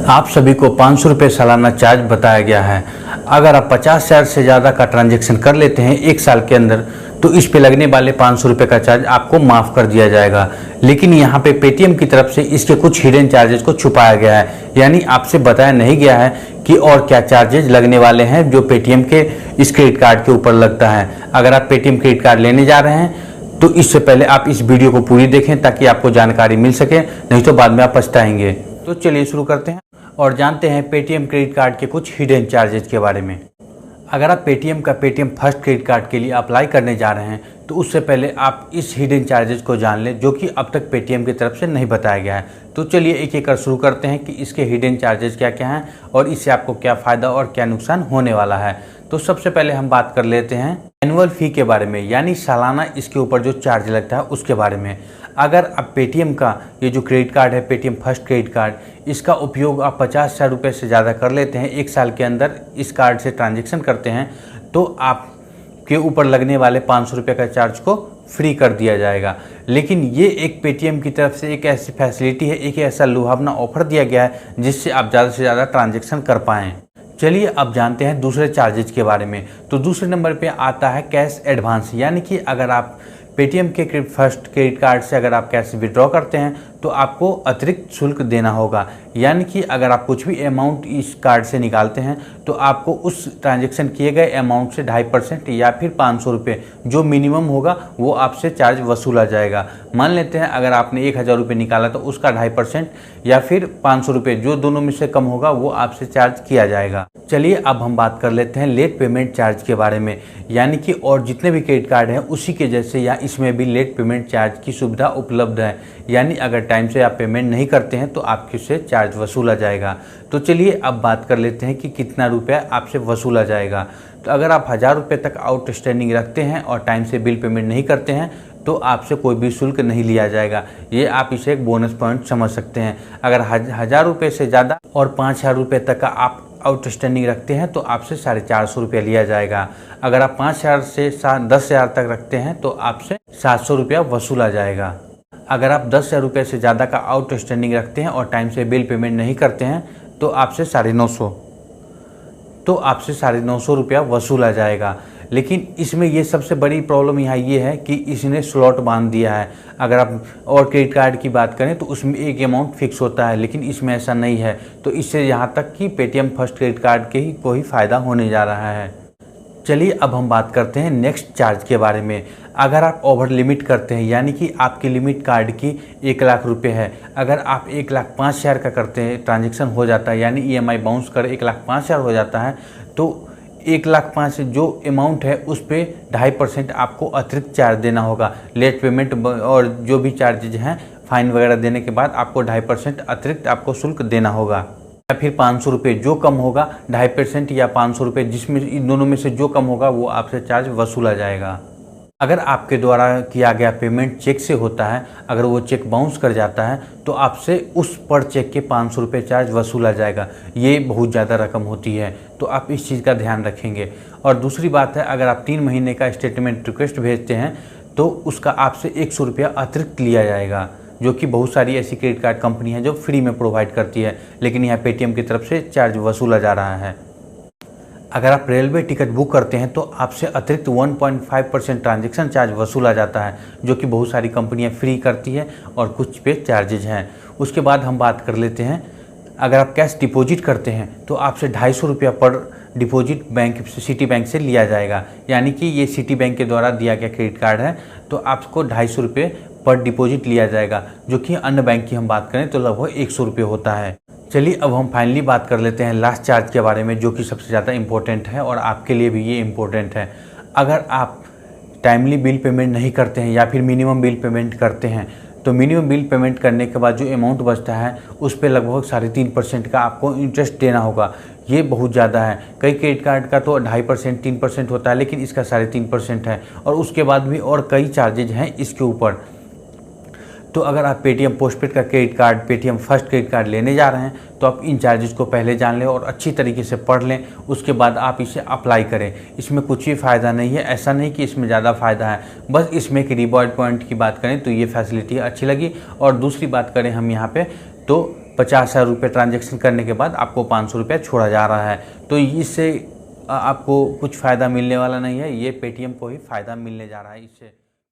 आप सभी को 500 रुपये सालाना चार्ज बताया गया है। अगर आप 50,000 से ज़्यादा का ट्रांजैक्शन कर लेते हैं एक साल के अंदर तो इस पे लगने वाले 500 रुपये का चार्ज आपको माफ़ कर दिया जाएगा। लेकिन यहाँ पे पेटीएम की तरफ से इसके कुछ हिडन चार्जेस को छुपाया गया है, यानी आपसे बताया नहीं गया है कि और क्या चार्जेस लगने वाले हैं जो पेटीएम के इस क्रेडिट कार्ड के ऊपर लगता है। अगर आप पेटीएम क्रेडिट कार्ड लेने जा रहे हैं तो इससे पहले आप इस वीडियो को पूरी देखें ताकि आपको जानकारी मिल सके, नहीं तो बाद में आप पछताएंगे। तो चलिए शुरू करते हैं और जानते हैं पेटीएम क्रेडिट कार्ड के कुछ हिडन चार्जेस के बारे में। अगर आप पेटीएम का पेटीएम फर्स्ट क्रेडिट कार्ड के लिए अप्लाई करने जा रहे हैं तो उससे पहले आप इस हिडन चार्जेस को जान लें जो कि अब तक पेटीएम की तरफ से नहीं बताया गया है। तो चलिए एक एक कर शुरू करते हैं कि इसके हिडन चार्जेस क्या क्या हैं और इससे आपको क्या फ़ायदा और क्या नुकसान होने वाला है। तो सबसे पहले हम बात कर लेते हैं एनुअल फ़ी के बारे में, यानी सालाना इसके ऊपर जो चार्ज लगता है उसके बारे में। अगर आप पेटीएम का ये जो क्रेडिट कार्ड है पेटीएम फर्स्ट क्रेडिट कार्ड, इसका उपयोग आप 50,000 रुपये से ज़्यादा कर लेते हैं एक साल के अंदर इस कार्ड से ट्रांजैक्शन करते हैं तो आपके ऊपर लगने वाले 500 रुपये का चार्ज को फ्री कर दिया जाएगा। लेकिन ये एक पेटीएम की तरफ से एक ऐसी फैसिलिटी है, एक ऐसा लुभावना ऑफर दिया गया है जिससे आप ज़्यादा से ज़्यादा ट्रांजैक्शन कर पाएँ। चलिए अब जानते हैं दूसरे चार्जेज के बारे में। तो दूसरे नंबर पे आता है कैश एडवांस, यानी कि अगर आप पेटीएम के फर्स्ट क्रेडिट कार्ड से अगर आप कैश विड्रॉ करते हैं तो आपको अतिरिक्त शुल्क देना होगा। यानी कि अगर आप कुछ भी अमाउंट इस कार्ड से निकालते हैं तो आपको उस ट्रांजैक्शन किए गए अमाउंट से 2.5% या फिर 500 रुपये जो मिनिमम होगा वो आपसे चार्ज वसूला जाएगा। मान लेते हैं अगर आपने 1,000 रुपये निकाला तो उसका 2.5% या फिर 500 रुपये जो दोनों में से कम होगा वो आपसे चार्ज किया जाएगा। चलिए अब हम बात कर लेते हैं लेट पेमेंट चार्ज के बारे में, यानी कि और जितने भी क्रेडिट कार्ड हैं उसी के जैसे या इसमें भी लेट पेमेंट चार्ज की सुविधा उपलब्ध है। यानी अगर टाइम से आप पेमेंट नहीं करते हैं तो आपके से चार्ज वसूला जाएगा। तो चलिए अब बात कर लेते हैं कि कितना रुपया आपसे वसूला जाएगा। तो अगर आप 1,000 रुपये तक आउटस्टैंडिंग रखते हैं और टाइम से बिल पेमेंट नहीं करते हैं तो आपसे कोई भी शुल्क नहीं लिया जाएगा। ये आप इसे एक बोनस पॉइंट समझ सकते हैं। अगर 1,000 रुपये से ज़्यादा और 5,000 रुपये तक का आप आउटस्टैंडिंग रखते हैं तो आपसे 450 रुपया लिया जाएगा। अगर आप 5,000 से 10,000 तक रखते हैं तो आपसे 700 रुपया वसूला जाएगा। अगर आप 10,000 रुपये से ज़्यादा का आउटस्टैंडिंग रखते हैं और टाइम से बिल पेमेंट नहीं करते हैं तो आपसे 950 रुपया वसूला जाएगा। लेकिन इसमें ये सबसे बड़ी प्रॉब्लम यहाँ ये है कि इसने स्लॉट बांध दिया है। अगर आप और क्रेडिट कार्ड की बात करें तो उसमें एक अमाउंट फिक्स होता है, लेकिन इसमें ऐसा नहीं है। तो इससे यहाँ तक कि पेटीएम फर्स्ट क्रेडिट कार्ड के ही कोई फ़ायदा होने जा रहा है। चलिए अब हम बात करते हैं नेक्स्ट चार्ज के बारे में। अगर आप ओवर लिमिट करते हैं, यानी कि आपकी लिमिट कार्ड की 1,00,000 रुपये है, अगर आप 1,05,000 का करते हैं ट्रांजैक्शन हो जाता है, यानी ईएमआई बाउंस कर 1,05,000 हो जाता है तो 1,05,000 जो अमाउंट है उस पर 2.5% आपको अतिरिक्त चार्ज देना होगा। लेट पेमेंट और जो भी चार्जेज हैं फाइन वगैरह देने के बाद आपको 2.5% अतिरिक्त आपको शुल्क देना होगा। या फिर 500 रुपये जो कम होगा, 2.5% या 500 रुपये जिसमें इन दोनों में से जो कम होगा वो आपसे चार्ज वसूला जाएगा। अगर आपके द्वारा किया गया पेमेंट चेक से होता है, अगर वो चेक बाउंस कर जाता है तो आपसे उस पर चेक के 500 रुपये चार्ज वसूला जाएगा। ये बहुत ज़्यादा रकम होती है, तो आप इस चीज़ का ध्यान रखेंगे। और दूसरी बात है, अगर आप 3 महीने का स्टेटमेंट रिक्वेस्ट भेजते हैं तो उसका आपसे 100 रुपया अतिरिक्त लिया जाएगा, जो कि बहुत सारी ऐसी क्रेडिट कार्ड कंपनी है जो फ्री में प्रोवाइड करती है, लेकिन यहाँ पेटीएम की तरफ से चार्ज वसूला जा रहा है। अगर आप रेलवे टिकट बुक करते हैं तो आपसे अतिरिक्त 1.5% ट्रांजैक्शन चार्ज वसूला जाता है, जो कि बहुत सारी कंपनियां फ्री करती है और कुछ पे चार्जेज हैं। उसके बाद हम बात कर लेते हैं, अगर आप कैश डिपॉजिट करते हैं तो आपसे 250 रुपया पर डिपॉजिट बैंक सिटी बैंक से लिया जाएगा। यानी कि ये सिटी बैंक के द्वारा दिया गया क्रेडिट कार्ड है तो आपको 250 रुपये पर डिपॉजिट लिया जाएगा, जो कि अन्य बैंक की हम बात करें तो लगभग 100 रुपये होता है। चलिए अब हम फाइनली बात कर लेते हैं लास्ट चार्ज के बारे में, जो कि सबसे ज़्यादा इम्पोर्टेंट है और आपके लिए भी ये इम्पोर्टेंट है। अगर आप टाइमली बिल पेमेंट नहीं करते हैं या फिर मिनिमम बिल पेमेंट करते हैं तो मिनिमम बिल पेमेंट करने के बाद जो अमाउंट बचता है उस पर लगभग 3.5% का आपको इंटरेस्ट देना होगा। ये बहुत ज़्यादा है। कई क्रेडिट कार्ड का तो 2.5% 3% होता है, लेकिन इसका 3.5% है और उसके बाद भी और कई चार्जेज हैं इसके ऊपर। तो अगर आप पेटीएम पोस्टपेड का credit card Paytm first credit card लेने जा रहे हैं तो आप इन चार्जेस को पहले जान लें और अच्छी तरीके से पढ़ लें, उसके बाद आप इसे अप्लाई करें। इसमें कुछ भी फ़ायदा नहीं है, ऐसा नहीं कि इसमें ज़्यादा फ़ायदा है, बस इसमें एक रिवॉर्ड पॉइंट की बात करें तो ये फैसिलिटी अच्छी लगी। और दूसरी बात करें हम यहाँ पे तो 50,000 रुपये ट्रांजैक्शन करने के बाद आपको 500 रुपया छोड़ा जा रहा है। तो इससे आपको कुछ फ़ायदा मिलने वाला नहीं है, ये पेटीएम को ही फ़ायदा मिलने जा रहा है इससे।